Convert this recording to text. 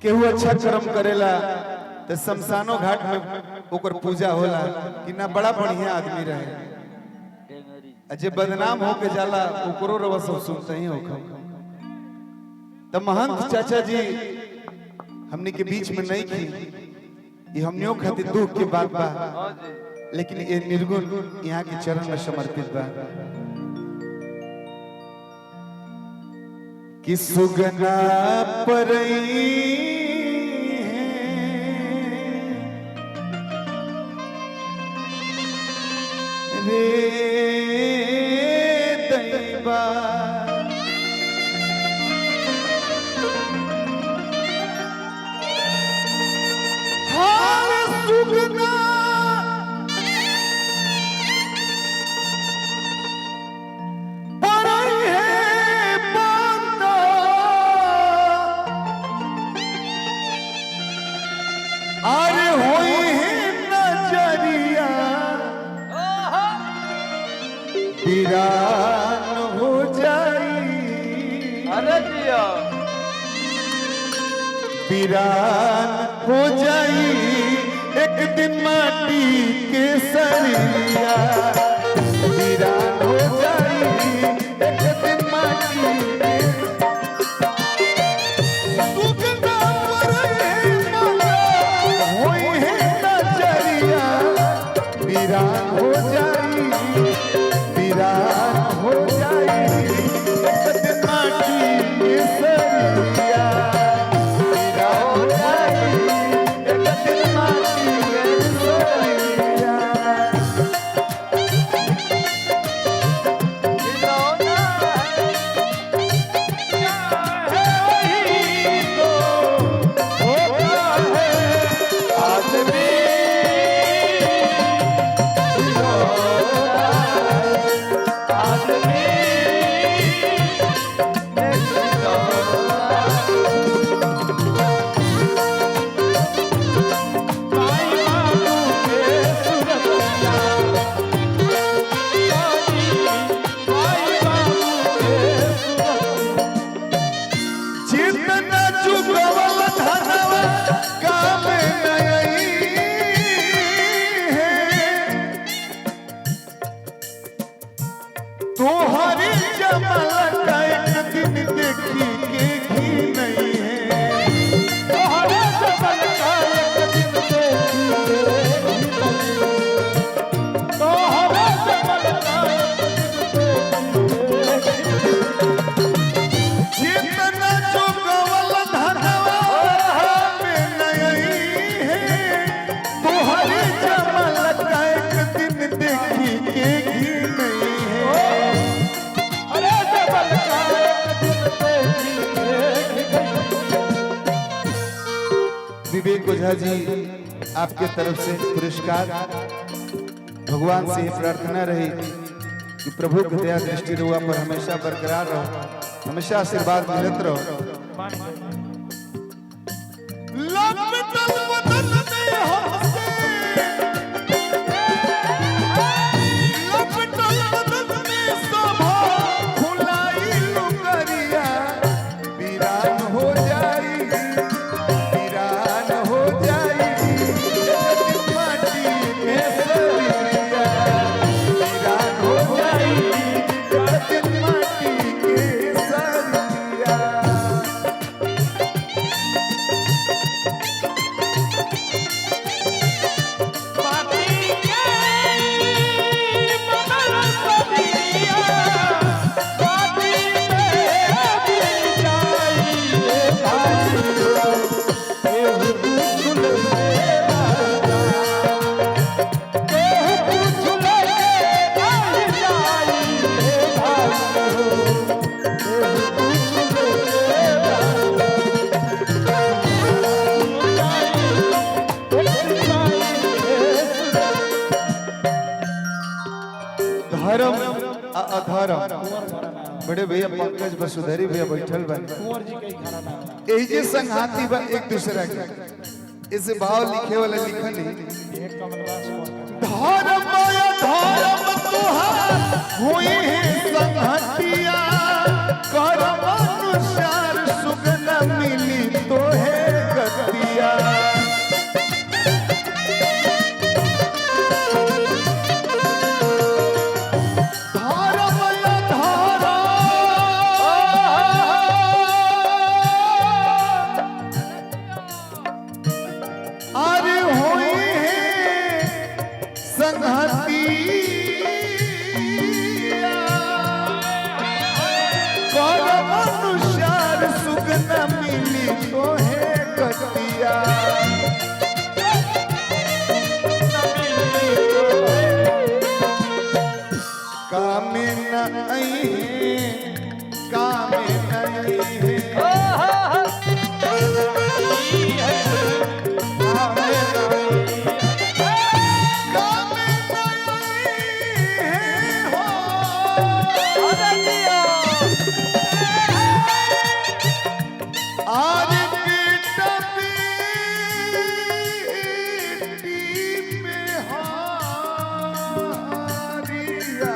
केहू अच्छा कर्म करेला तो शमशानो घाट में ओकर पूजा होला कि ना बड़ा बढ़िया आदमी रहे, जे बदनाम होके जाला ओकरो रवा सब सुनते ही होखा। तो महंत चाचा जी हमने के बीच में नहीं की, ये हमनियों खातिर दुख के बात बा, लेकिन ये निर्गुण यहाँ के चरण में समर्पित बा। कि सुगना परई रे दैबा हर सुगना अरे होई है नजरिया वीरान हो जाई, अरे जिया वीरान हो जाई एक दिन माटी के सरिया, वीरान हो जाई एक दिन माटी के वीरान हो जाई, वीरान हो जाई एक दिन माटी के सरिया, वीरान हो जाई एक दिन माटी के सरिया। तुम्हारी जमाल का एक दिन देखी के ही नहीं है, तुम्हारे जमाल का एक दिन देखी के ही नहीं है, तुम्हारे जमाल का एक दिन देखी जितना जो गवल धनवा में नहीं है, तुम्हारी जमाल का एक दिन देखी के ही नहीं है। विवेक ओझा जी आपके तरफ से पुरस्कार, भगवान से प्रार्थना रही कि प्रभु की दया दृष्टि रुआ पर हमेशा बरकरार रहो, हमेशा आशीर्वाद मिलत रहो। धर्म अधर्म बड़े भैया पंकज वसुधरी भैया बैठल बन यही जे संघाती बा एक दूसरा के, इस भाव लिखे वाला लिखल धर्म या धर्म तुहार हुई है संघातिया, कर्म अनुसार सुगन मिली तो है रतिया कामे न आई कामे न आई है आज की टपीटी में हारिया